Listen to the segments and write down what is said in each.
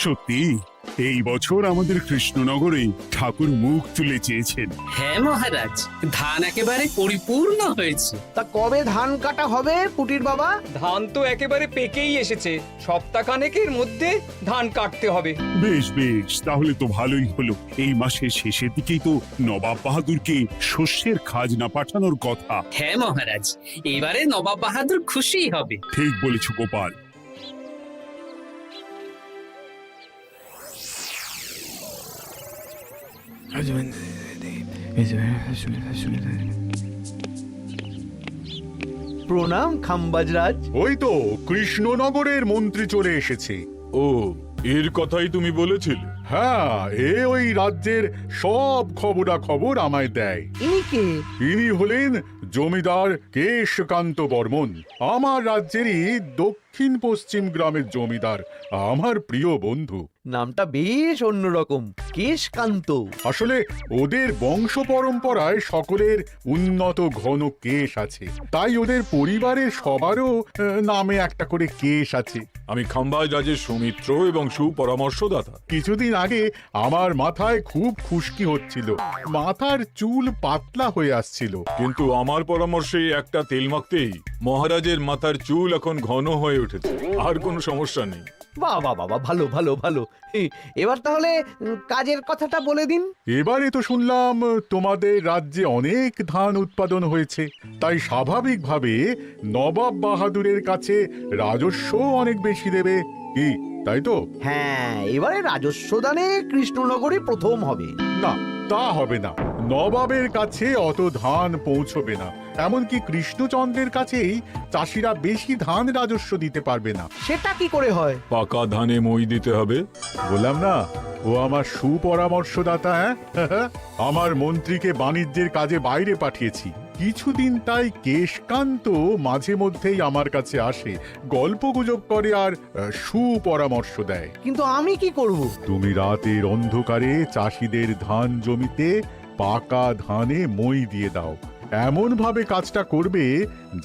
সত্যি এই বছর আমাদের কৃষ্ণনগরে ঠাকুর মুখ তুলে চেয়েছেন। হ্যাঁ মহারাজ, ধান একেবারে পরিপূর্ণ হয়েছে। তা কবে ধান কাটা হবে পুটির বাবা? ধান তো একেবারে পেকেই এসেছে, সপ্তাহখানেকের মধ্যে ধান কাটতে হবে। বেশ বেশ, তাহলে তো ভালোই হলো। এই মাসের শেষের দিকেই তো নবাব বাহাদুরকে শস্যের খাজনা পাঠানোর কথা। হ্যাঁ মহারাজ, এবারে নবাব বাহাদুর খুশি হবে। ঠিক বলেছ গোপাল। প্রণাম খাম্বাজরাজ। ওই তো কৃষ্ণনগরের মন্ত্রী চলে এসেছে। ও, এর কথাই তুমি বলেছিলে? হ্যাঁ, ওই রাজ্যের সব খবরাখবর আমায় দেয়। ইনি কে? ইনি হলেন জমিদার কেশকান্ত বর্মন, আমার রাজ্যেরই দক্ষিণ পশ্চিম গ্রামের জমিদার, আমার প্রিয় বন্ধু। নামটা বেশ অন্যরকম, কেশকান্ত। আসলে ওদের বংশ পরম্পরায় সকলের উন্নত ঘন কেশ আছে, তাই ওদের পরিবারের সবারও নামে একটা করে কেশ আছে। আমি খাম্বাজ রাজের সৌমিত্র এবং সুপরামর্শদাতা। কিছুদিন আগে আমার মাথায় খুব খুশকি হচ্ছিল, মাথার চুল পাতলা হয়ে আসছিল। কিন্তু আমার পরামর্শে একটা তেল মাখতেই মহারাজের মাথার চুল এখন ঘন হয়ে উঠেছে, আর কোনো সমস্যা নেই। বাবা বাবা, ভালো ভালো ভালো। এবার তাহলে কাজের কথাটা বলে দিন। এবারে তো শুনলাম তোমাদের রাজ্যে অনেক ধান উৎপাদন হয়েছে, তাই স্বাভাবিকভাবে নবাব বাহাদুরের কাছে রাজস্ব অনেক বেশি দেবে, কি তাই তো? হ্যাঁ, এবারে রাজস্ব দানে কৃষ্ণনগরই প্রথম হবে। না, তা হবে না। নবাবের কাছে অত ধান পৌঁছবে না, এমনকি কৃষ্ণচন্দ্রের কাছেই চাষিরা বেশি ধান রাজস্ব দিতে পারবে না। সেটা কি করে হয়? পাকা ধানে মই দিতে হবে। বললাম না, ও আমার সুপরামর্শদাতা। হ্যাঁ, আমার মন্ত্রীকে বাণিজ্যের কাজে বাইরে পাঠিয়েছি কিছুদিন, তাই কেশকান্ত মাঝে মধ্যেই আমার কাছে আসে, গল্প গুজব করে আর সুপরামর্শ দেয়। কিন্তু আমি কি করব? তুমি রাতের অন্ধকারে চাষিদের ধান জমিতে পাকা ধানে মই দিয়ে দাও, এমন ভাবে কাজটা করবে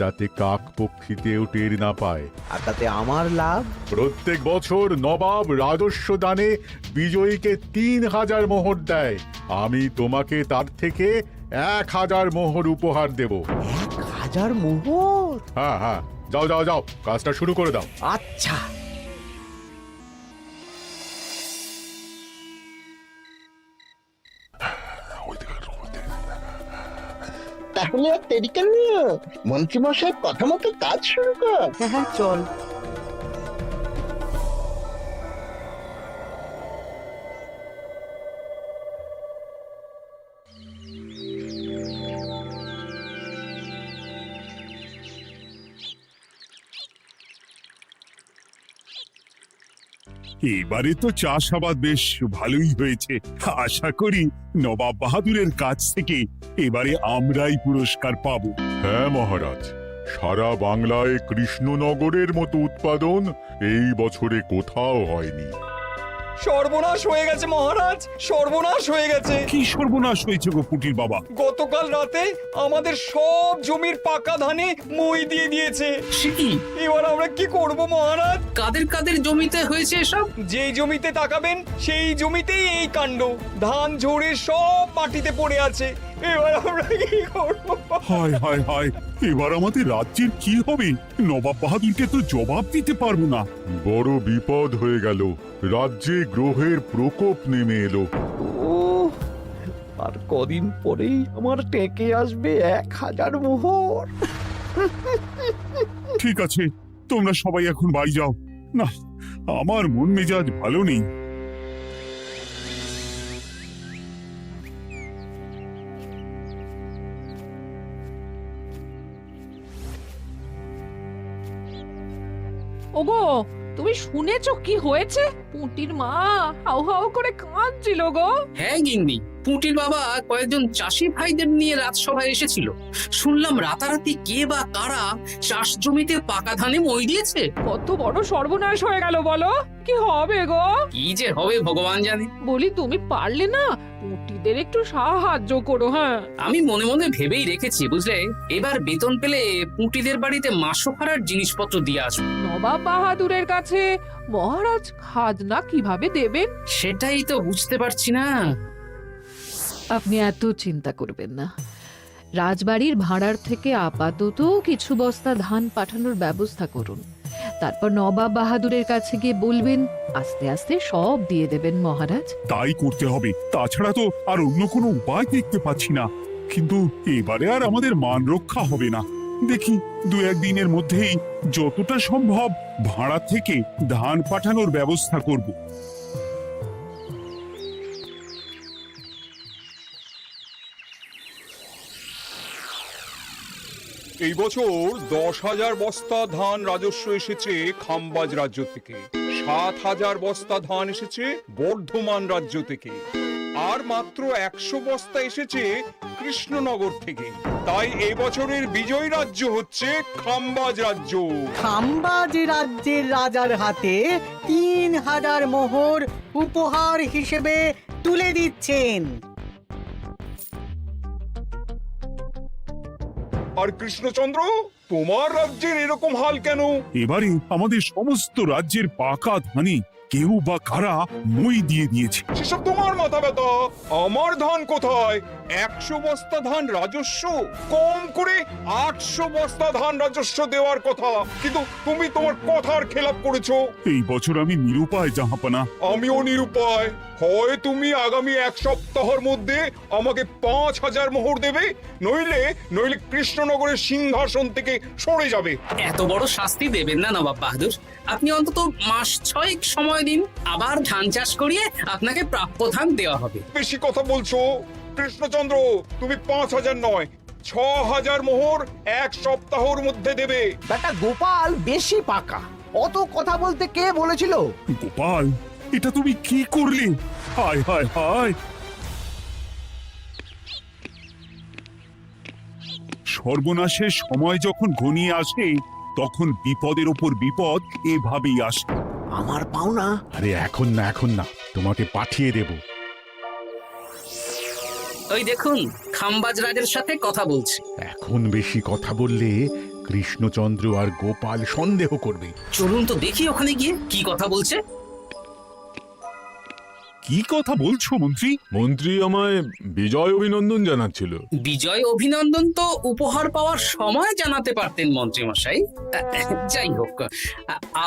যাতে কাক পক্ষীতেও টের না পায়। আর তাতে আমার লাভ? প্রত্যেক বছর নবাব রাজস্ব দানে বিজয়ীকে 3000 মোহর দেয়, আমি তোমাকে তার থেকে 1000 মোহর উপহার দেব। 1000 মোহর? হ্যাঁ হ্যাঁ, যাও যাও যাও, কাজটা শুরু করে দাও। আচ্ছা। তাহলে আর দেরি কেন, মন্ত্রী মশাই কথা মতো কাজ শুরু কর। হ্যাঁ চল। এবারে তো চাষাবাদ বেশ ভালোই হয়েছে। আশা করি নবাব বাহাদুরের কাছ থেকে এবারে আমরাই পুরস্কার পাবো। হ্যাঁ মহারাজ, সারা বাংলায় কৃষ্ণনগরের মতো উৎপাদন এই বছরে কোথাও হয়নি। সর্বনাশ হয়ে গেছে মহারাজ, সর্বনাশ হয়ে গেছে। কি সর্বনাশ হয়েছে গো পুটির বাবা? গতকাল রাতে আমাদের সব জমির পাকা ধানে মই দিয়ে দিয়েছে। সে কি? এবার আমরা কি করব মহারাজ? কাদের কাদের জমিতে হয়েছে এসব? যেই জমিতে তাকাবেন সেই জমিতেই এই কাণ্ড, ধান ঝরে সব মাটিতে পড়ে আছে। এবার আমরা কি করব? হায় হায় হায়, এবার আমাদের রাজ্যের কি হবে? নবাব বাহাদুরকে তো জবাব দিতে পারবো না। বড় বিপদ হয়ে গেল, রাজ্যে গ্রহের প্রকোপ নেমে এলো। ও, আর কদিন পরেই আমার টেকে আসবে 1000 মোহর। ঠিক আছে, তোমরা সবাই এখন বাড়ি যাও। না, আমার মন মেজাজ ভালো নেই। ওগো, তুমি শুনেছো কি হয়েছে? পুঁটির মা হাউ হাউ করে কাঁদছিল গো। হ্যাঁ গিন্নি, পুঁটির বাবা কয়েকজন চাষি ভাইদের নিয়ে রাজসভায় এসেছিল। শুনলাম রাতারাতি কে বা কারা চাষ জমিতে পাকা ধানে মই দিয়েছে। কত বড় সর্বনাশ হয়ে গেল বলো, কি হবে গো? কি যে হবে ভগবান জানে। বলি তুমি পারলে না পুঁটিদের একটু সাহায্য করো। হ্যাঁ, আমি মনে মনে ভেবেই রেখেছি বুঝলে, এবার বেতন পেলে পুঁটিদের বাড়িতে মাসো ভাড়ার জিনিসপত্র দিয়ে আসবো। নবাব বাহাদুরের কাছে মহারাজ খাজনা কিভাবে দেবেন? সেটাই তো বুঝতে পারছি না। আপনি এত চিন্তা করবেন না। রাজবাড়ির ভাড়ার থেকে আপাতত কিছু বস্তা ধান পাঠানোর ব্যবস্থা করুন। তারপর নবাব বাহাদুরের কাছে গিয়ে বলবেন, আস্তে আস্তে সব দিয়ে দেবেন মহারাজ। তাই করতে হবে, তাছাড়া তো আর অন্য কোনো উপায় দেখতে পাচ্ছি না। কিন্তু এবারে আর আমাদের মান রক্ষা হবে না। দেখি 2-1 দিনের মধ্যেই যতটা সম্ভব ভাড়া থেকে ধান পাঠানোর ব্যবস্থা করব। এই বছর 10,000 বস্তা ধান রাজস্ব এসেছে খাম্বাজ রাজ্য থেকে, 7,000 বস্তা ধান এসেছে বর্ধমান রাজ্য থেকে, আর মাত্র 100 বস্তা এসেছে কৃষ্ণনগর থেকে। তাই এই বছরের বিজয়ী রাজ্য হচ্ছে খাম্বাজ রাজ্য। খাম্বাজ রাজ্যের রাজার হাতে 3,000 মোহর উপহার হিসেবে তুলে দিচ্ছেন। আর কৃষ্ণচন্দ্র, তোমার রাজ্যের এরকম হাল কেন? এবারে আমাদের সমস্ত রাজ্যের পাকা ধানে কেউ বা কারা মই দিয়ে দিয়েছে। সেসব তোমার মাথা ব্যথা। আমার ধান কোথায়? 100 বস্তা ধান রাজস্ব, কম করে 800 বস্তা ধান রাজস্ব দেওয়ার কথা, কিন্তু তুমি তোমার কথার খেলাপ করেছো। এই বছর আমি নিরুপায় জাহাপানা। আমিও নিরুপায়। হয় তুমি আগামী 1 সপ্তাহের মধ্যে আমাকে 5,000 মোহর দেবে, নইলে কৃষ্ণনগরের সিংহাসন থেকে সরে যাবে। এত বড় শাস্তি দেবেন না নবাব বাহাদুর। আপনি অন্তত মাস 6 সময় দিন, আবার ধান চাষ করিয়ে আপনাকে প্রাপ্য ধান দেওয়া হবে। বেশি কথা বলছো কৃষ্ণচন্দ্র। তুমি 5,000 নয়, 6,000 মোহর 1 সপ্তাহের মধ্যে দেবে। বেটা গোপাল বেশি পাকা, অত কথা বলতে কে বলেছিল? গোপাল, এটা তুমি কি করলে? হায় হায় হায়! সর্বনাশের সময় যখন ঘনিয়ে আসে, তখন বিপদের ওপর বিপদ এভাবেই আসে। আমার পাওনা। আরে এখন না, তোমাকে পাঠিয়ে দেব। ওই দেখুন, খাম্বাজ রাজের সাথে কথা বলছে। এখন বেশি কথা বললে কৃষ্ণচন্দ্র আর গোপাল সন্দেহ করবে। চলুন তো দেখি ওখানে গিয়ে কি কথা বলছে। কি কথা বলছো মন্ত্রী? মন্ত্রী আমায় বিজয় অভিনন্দন জানাচ্ছিল। বিজয় অভিনন্দন তো উপহার পাওয়ার সময় জানাতে পারতেন মন্ত্রী মশাই। যাই হোক,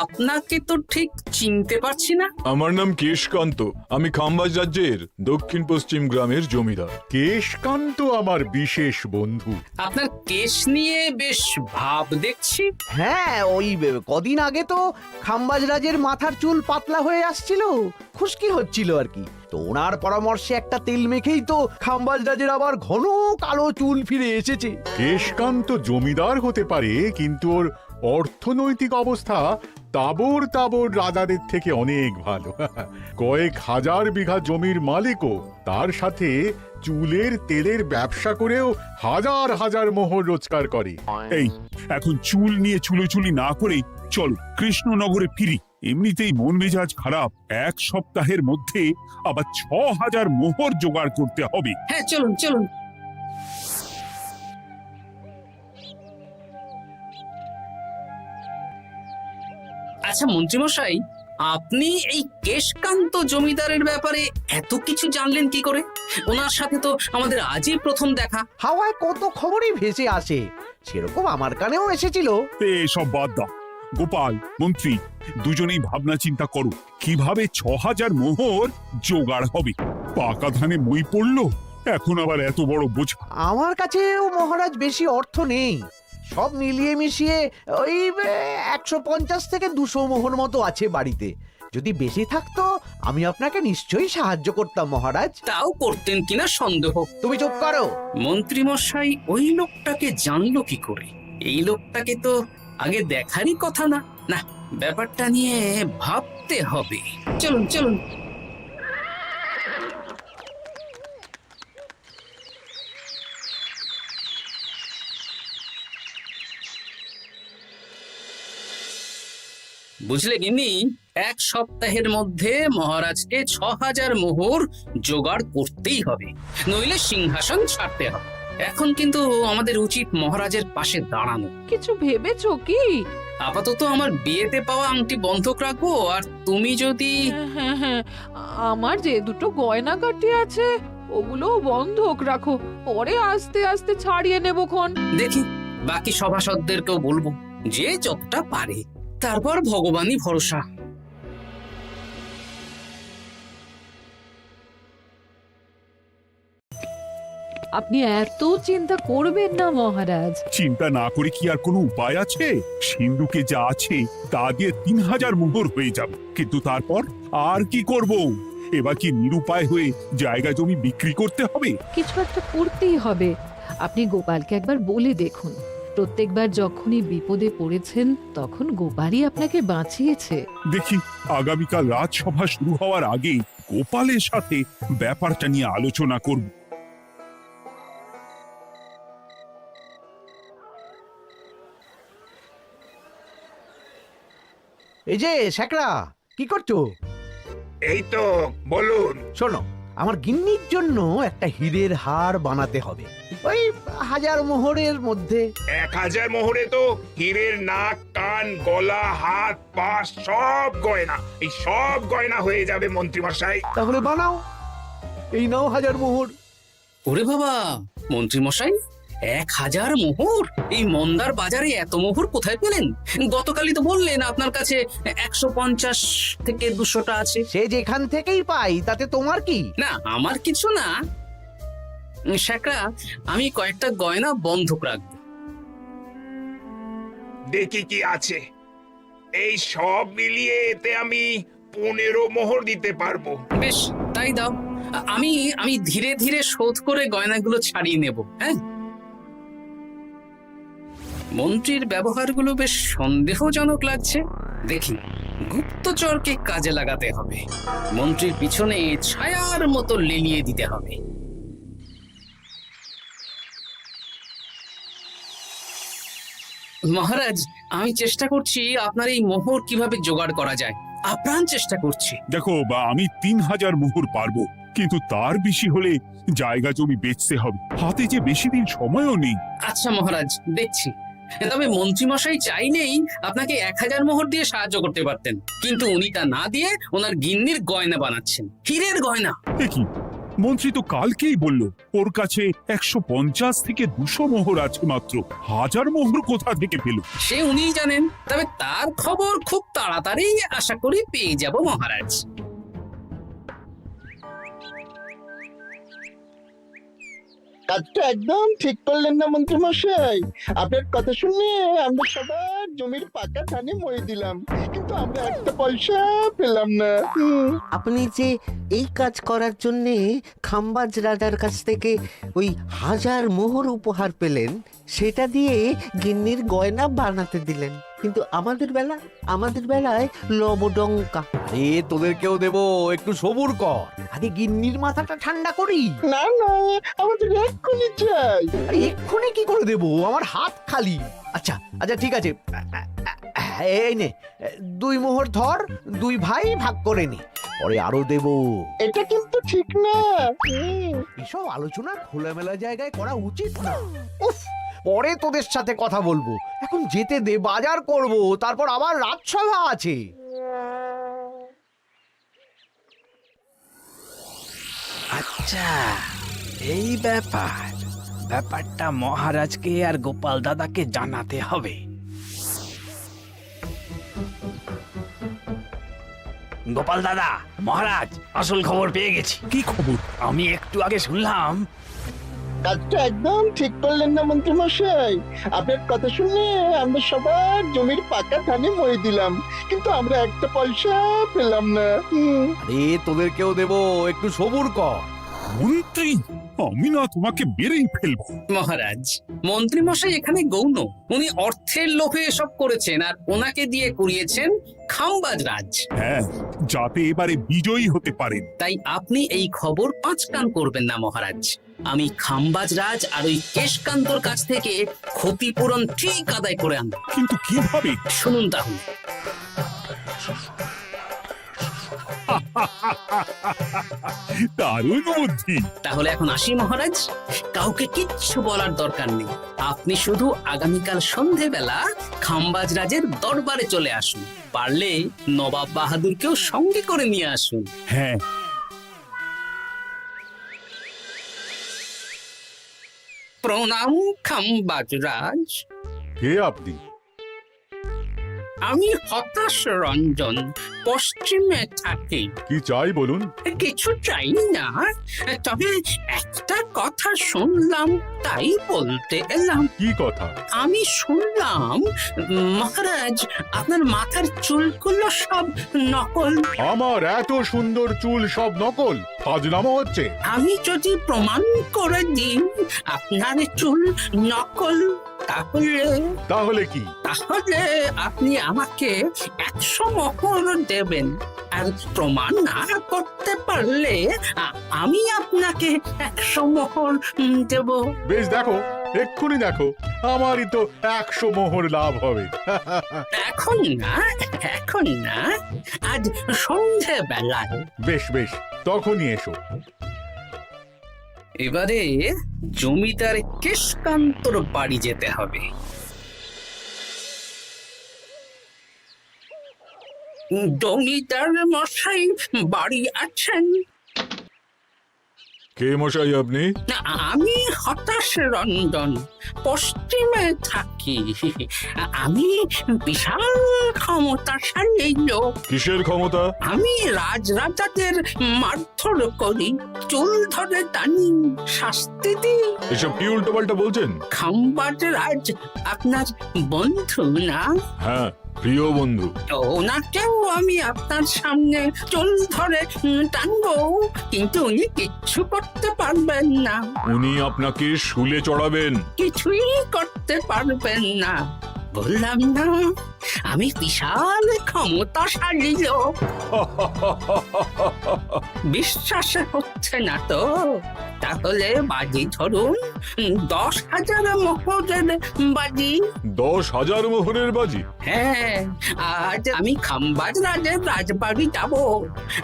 আপনাকে তো ঠিক চিনতে পারছি না। আমার নাম কেশকান্ত, আমি খাম্বাজ রাজ্যের দক্ষিণ পশ্চিম গ্রামের জমিদার। কেশকান্ত আমার বিশেষ বন্ধু। আপনার কেশ নিয়ে বেশ ভাব দেখছি। হ্যাঁ, ওই কদিন আগে তো খাম্বাজ রাজের মাথার চুল পাতলা হয়ে আসছিল, খুশকি হচ্ছিল আর কি। তো ওনার পরামর্শে একটা তেল মেখেই তো খাম্বাজ রাজের আবার ঘন কালো চুল ফিরে এসেছে। কেশকান্ত জমিদার হতে পারে, কিন্তু ওর অর্থনৈতিক অবস্থা তাবর রাজাদের থেকে অনেক ভালো। কয়েক হাজার বিঘা জমির মালিকও, তার সাথে চুলের তেলের ব্যবসা করেও হাজার হাজার মোহর রোজগার করে। এই, এখন চুল নিয়ে চুলোচুলি না করে চল কৃষ্ণনগরে ফিরি। এমনিতেই মন মেজাজ খারাপ, 1 সপ্তাহের মধ্যে আবার 6,000 মোহর জোগাড় করতে হবে। হ্যাঁ, চলুন চলুন। আচ্ছা মন্ত্রীমশাই, আপনি এই কেশকান্ত জমিদারের ব্যাপারে এত কিছু জানলেন কি করে? ওনার সাথে তো আমাদের আজই প্রথম দেখা। হাওয়ায় কত খবরই ভেসে আসে, সেরকম আমার কানেও এসেছিল। এসব বাদ দাও। গোপাল, মন্ত্রী, দুজনেই ভাবনা চিন্তা করো কিভাবে 6,000 মোহর জোগাড় হবে। পাকা ধানে মই পড়লো, এখন আবার এত বড় বোঝা। আমার কাছেও মহারাজ বেশি অর্থ নেই, সব মিলিয়ে মিশিয়ে ওই 150 থেকে 200 মোহর মতো আছে বাড়িতে। যদি বেশি থাকতো আমি আপনাকে নিশ্চয়ই সাহায্য করতাম মহারাজ। তাও করতেন কিনা সন্দেহ। তুমি চুপ করো। মন্ত্রীমশাই ওই লোকটাকে জানলো কি করে? এই লোকটাকে তো আগে দেখারই কথা না। না, ব্যাপারটা নিয়ে ভাবতে হবে। চলুন চলুন। বুঝলে গিন্নি, 1 সপ্তাহের মধ্যে মহারাজকে 6000 মোহর জোগাড় করতেই হবে, নইলে সিংহাসন ছাড়তে হবে। এখন কিন্তু আমাদের উচিত মহারাজের পাশে দাঁড়ানো। কিছু ভেবেছো কি? আপাতত আমার বিয়েতে পাওয়া আংটি বন্ধক রাখবো, আর তুমি যদি হ্যাঁ হ্যাঁ, আমার যে দুটো গয়নাগাটি আছে ওগুলো বন্ধক রাখো, পরে আস্তে আস্তে ছাড়িয়ে নেবো খন। দেখি বাকি সভাসদদেরকেও বলবো, যে যতটা পারে, তারপর ভগবানই ভরসা। আপনি এত চিন্তা করবেন না মহারাজ। চিন্তা না করে কি আর কোনো উপায় আছে? সিন্ধুকে যা আছে তা দিয়ে 3000 মোহর হয়ে যাবে, কিন্তু তারপর আর কি করব? এবার কি নিরুপায় হয়ে জায়গা জমি বিক্রি করতে হবে? কিছু একটা করতেই হবে। আপনি গোপালকে একবার বলে দেখুন, প্রত্যেকবার যখনই বিপদে পড়েছেন তখন গোপালই আপনাকে বাঁচিয়েছে। দেখি আগামীকাল রাজসভা শুরু হওয়ার আগে গোপালের সাথে ব্যাপারটা নিয়ে আলোচনা করব। এই যে শ্যাকরা, কি করছো? এই তো, বলুন। শোনো, আমার গিন্নির জন্য একটা হীরের হার বানাতে হবে, ওই 1000 মোহরের মধ্যে। 1000 মোহরে তো হীরের নাক, কান, গলা, হাত, পা সব গয়না, এই সব গয়না হয়ে যাবে মন্ত্রীমশাই। তাহলে বানাও, এই নাও 1000 মোহর। ওরে বাবা, মন্ত্রী মশাই, 1000 মোহর! এই মন্দার বাজারে এত মোহর কোথায় পেলেন? গতকালই তো বললেন আপনার কাছে 150 থেকে 200টা আছে। সে যেখান থেকেই পাই তাতে তোমার কি? না, আমার কিছু না। শ্যাকরা, আমি কয়েকটা গয়না বন্ধক রাখবো। দেখি কি আছে। এই সব মিলিয়ে এতে আমি 15 মোহর দিতে পারবো। বেশ, তাই দাও। আমি ধীরে ধীরে শোধ করে গয়নাগুলো ছাড়িয়ে নেব। হ্যাঁ, মন্ত্রীর ব্যবহারগুলো বেশ সন্দেহজনক লাগছে। দেখি, গুপ্তচরকে কাজে লাগাতে হবে, মন্ত্রীর পিছনে ছায়ার মতো লেলিয়ে দিতে হবে। মহারাজ, আমি চেষ্টা করছি আপনার এই মোহর কিভাবে জোগাড় করা যায়, আপ্রাণ চেষ্টা করছি। দেখো, আমি 3000 মোহর পারবো, কিন্তু তার বেশি হলে জায়গা জমি বেচতে হবে, হাতে যে বেশি দিন সময়ও নেই। আচ্ছা মহারাজ, দেখছি। তবে মন্ত্রীমশাই চাইলেই আপনাকে 1000 মোহর দিয়ে সাহায্য করতে পারতেন, কিন্তু উনি তা না দিয়ে ওনার গিন্নির গয়না বানাচ্ছেন, হীরের গয়না। কি মন্ত্রী তো কালকেই বলল ওর কাছে 150 থেকে 200 মোহর আছে মাত্র, 1000 মোহর কোথা থেকে পেল? সে উনিই জানেন, তবে তার খবর খুব তাড়াতাড়ি আশা করি পেয়ে যাব মহারাজ। কাজটা একদম ঠিক করলেন না মন্ত্রী মশাই। আপনার কথা শুনে আমরা সবার জমির পাকা ধানে মই দিলাম, কিন্তু আমরা একটা পয়সা পেলাম না। আপনি যে এই কাজ করার জন্যে খাম্বাজ রাজার কাছ থেকে ওই 1000 মোহর উপহার পেলেন, সেটা দিয়ে গিন্নির গয়না বানাতে দিলেন, কিন্তু আমাদের বেলায় লবডঙ্কা। এ তোদেরকেও দেবো, একটু সবুর কর, আগে গিন্নির মাথাটা ঠান্ডা করি। না না, আমাদের এক্ষুনি চাই। আরে এক্ষুনি কি করে দেবো, আমার হাত খালি। আচ্ছা আচ্ছা, ঠিক আছে, এই নে 2 মোহর ধর, 2 ভাই ভাগ করে নে, পরে আরো দেবো। এটা কিন্তু ঠিক না। এসব আলোচনা খোলামেলা জায়গায় করা উচিত না। উফ, পরে তোদের সাথে কথা বলবো, এখন যেতে দে, বাজার করব, তারপর আবার রাজসভা আছে। আচ্ছা, এই ব্যাপারটা মহারাজকে আর গোপাল দাদাকে জানাতে হবে। গোপাল দাদা, মহারাজ আসল খবর পেয়ে গেছি। কি খবর? আমি একটু আগে শুনলাম। কাজটা একদম ঠিক করলেন না মন্ত্রী মশাই। আপনার কথা শুনে আমরা সবার জমির পাকা ধানে মই দিলাম, কিন্তু আমরা একটা পয়সা পেলাম না। আরে তোদেরকেও দেবো, একটু সবুর কর। মন্ত্রী, আমি না তোমাকে বেরেই ফেলবো। মহারাজ, মন্ত্রী মশাই এখানে গৌণ, উনি অর্থের লোভে এসব করেছেন, আর ওনাকে দিয়ে করিয়েছেন খাম্বাজ রাজ। হ্যাঁ, যাতে এবারে বিজয়ী হতে পারেন। তাই আপনি এই খবর 5 কান করবেন না মহারাজ। আমি খাম্বাজ রাজ আর ওই কেশকান্তর কাছ থেকে ক্ষতিপূরণ ঠিক আদায় করে আনবো। কিন্তু কিভাবে? শুনুন তাহলে। দারুণ বুদ্ধি। তাহলে এখন আসি মহারাজ, কাউকে কিচ্ছু বলার দরকার নেই। আপনি শুধু আগামীকাল সন্ধেবেলা খাম্বাজ রাজের দরবারে চলে আসুন, পারলে নবাব বাহাদুরকেও সঙ্গে করে নিয়ে আসুন। হ্যাঁ, প্রণাম খাম্বাজ রাজ, কে আপনি? আমি হতাশ রঞ্জন, পশ্চিমে থাকি। কি চাই বলুন? কিছু চাই না, তবে একটা কথা শুনলাম তাই বলতে এলাম। কি কথা? আমি শুনলাম মহারাজ আপনার মাথার চুলগুলো সব নকল। আমার এত সুন্দর চুল সব নকল? ফাজলামো হচ্ছে। আমি যদি প্রমাণ করে দিই আপনার চুল নকল, তাহলে কি? তাহলে আপনি আমাকে 100 মোহর দেবেন, আর প্রমাণ না করতে পারলে আমি আপনাকে 100 মোহর দেব। বেশ, দেখো, এক্ষুনি দেখো, আমারই তো 100 মোহর লাভ হবে। এখন না, এখন না, আজ সন্ধেবেলায়। বেশ বেশ, তখনই এসো। এবারে জমিদার কেশকান্তর বাড়ি যেতে হবে। জমিদার মশাই বাড়ি আছেন? কে মশাই আপনি? না, আমি হতাশ রঞ্জন, পশ্চিমে থাকি। আমি বিশাল ক্ষমতাশালী লোক। কিসের ক্ষমতা? আমি রাজরাজাদের মারধর করি, চুল ধরে টানি, শাস্তি দিই। এসব কি উল্টোপাল্টা বলছেন? খাম্বাজ রাজ আপনার বন্ধু না? হ্যাঁ, প্রিয় বন্ধু। ওনাকেও আমি আপনার সামনে চুল ধরে টানবো, কিন্তু উনি কিচ্ছু করতে পারবেন না। উনি আপনাকে শুলে চড়াবেন। কিছুই করতে পারবেন না, বললাম না আমি বিশাল ক্ষমতাশালী লোক। বিশ্বাস হচ্ছে না তো? তাহলে বাজি ধরুন, 10,000 মোহরের বাজি। 10,000 মোহরের বাজি? হ্যাঁ, আজ আমি খাম্বাজ রাজের রাজবাড়ি যাব,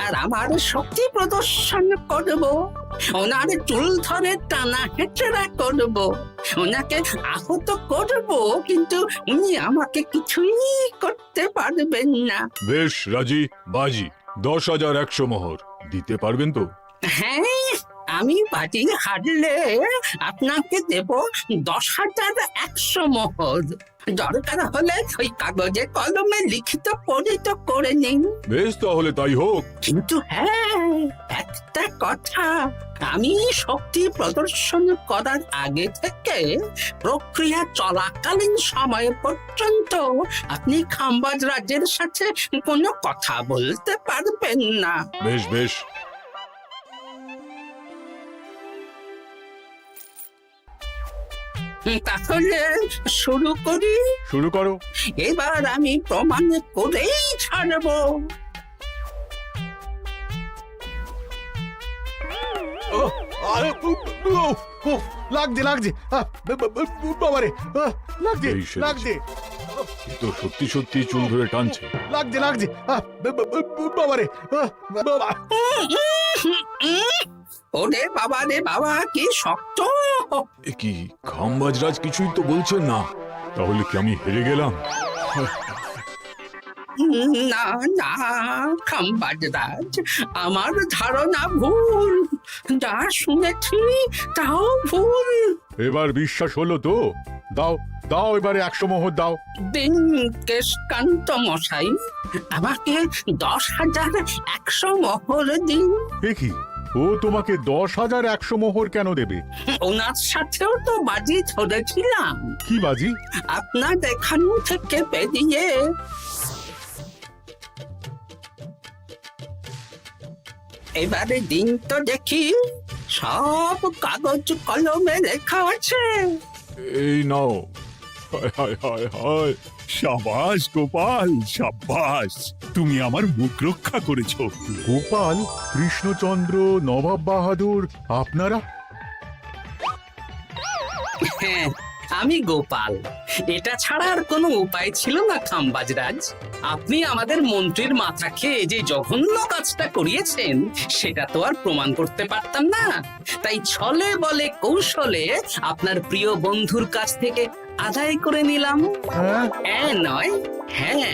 আর আমার শক্তি প্রদর্শন করব, ওনার চুল ধরে টানা হেঁচড়া করব, ওনাকে আহত করব, কিন্তু উনি আমাকে কিছুই করতে পারবেন না। বেশ রাজি, বাজি 10,100 মোহর দিতে পারবেন তো? হ্যাঁ, আমি বাজি হারলে আপনাকে দেব 10,100 মোহর। দরকার হলে ওই কাগজে কলমে লিখিত পরিত করে নিন। বেশ, তাহলে তাই হোক। কিন্তু হ্যাঁ, একটা কথা, আমি শক্তি প্রদর্শন করার আগে থেকে প্রক্রিয়া চলাকালীন সময় পর্যন্ত আপনি খাম্বাজ রাজের সাথে কোনো কথা বলতে পারবেন না। বেশ বেশ। তাহলে শুরু করি? শুরু করো। এবার আমি প্রমাণ করেই ছাড়বো। লাগছে লাগছে, বাবারে, লাগছে এই সেরেছে। লাগছে, এ তো সত্যি সত্যি চুল ধরে টানছে। লাগছে লাগছে, বাবারে, বাবা। ওরে বাবা রে বাবা, কি শক্ত! এ কি, খাম্বাজ রাজ কিছুই তো বলছেন না, তাহলে কি আমি হেরে গেলাম? না না খাম্বাজ রাজ, আমার ধারণা ভুল, যা শুনেছি তাও ভুল। এবার বিশ্বাস হলো তো? দাও দাও, এবারে 100 মোহর দাও। দিন কেশকান্ত মশাই, আমাকে 10,100 মোহর দিন। এ কি, ও তোমাকে 10,100 মোহর কেন দেবে? ওনার সাথেও তো বাজি ধরেছিলাম। কি বাজি? আপনার এখান থেকে বেরিয়ে এবারে দিন তো দেখি, সব কাগজ কলমে লেখা আছে। এই নাও। হায় হায় হায় হায়। সাবাস গোপাল, সাবাস, তুমি আমার মুখ রক্ষা করেছো। গোপাল, কৃষ্ণচন্দ্র, নবাব বাহাদুর, আপনারা? হ্যাঁ, আমি গোপাল। এটা ছাড়া আর কোনো উপায় ছিল না খাম্বাজরাজ। আপনি আমাদের মন্ত্রীর মাথা খেয়ে যে জঘন্য কাজটা করিয়েছেন সেটা তো আর প্রমাণ করতে পারতাম না, তাই ছলে বলে কৌশলে আপনার প্রিয় বন্ধুর কাছ থেকে আদায় করে নিলাম। হ্যাঁ নয়, হ্যাঁ।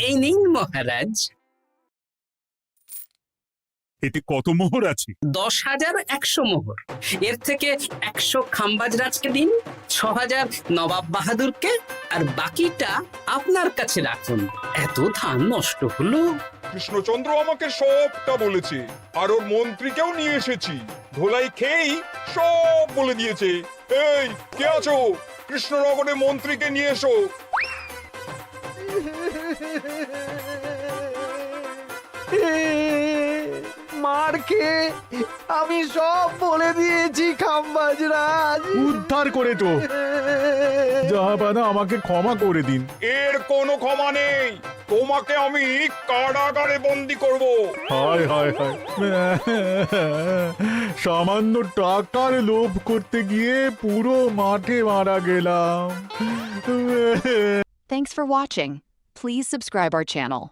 এই নিন মহারাজ। এতে কত মোহর আছে? 10,100 মোহর। এর থেকে 100 খাম্বাজরাজকে দিন, 6,000 নবাব বাহাদুরকে, আর বাকিটা আপনার কাছে রাখুন। এত ধান নষ্ট হলো। কৃষ্ণচন্দ্র আমাকে সবটা বলেছে, আর ওর মন্ত্রীকেও নিয়ে এসেছি। ধোলাই খেয়েই সব বলে দিয়েছে। এই কে আছো? কৃষ্ণনগরে মন্ত্রীকে নিয়ে এসো। মার খেয়ে আমি সব বলে দিয়েছি খাম্বাজরাজ। উদ্ধার করে তো জাহাপানা, আমাকে ক্ষমা করে দিন। এর কোনো ক্ষমা নেই। তোমাকে আমি কারাগারে বন্দি করব। হায় হায় হায়, সামান্য টাকার লোভ করতে গিয়ে পুরো মাঠে মারা গেলাম। Thanks for watching. Please subscribe our channel.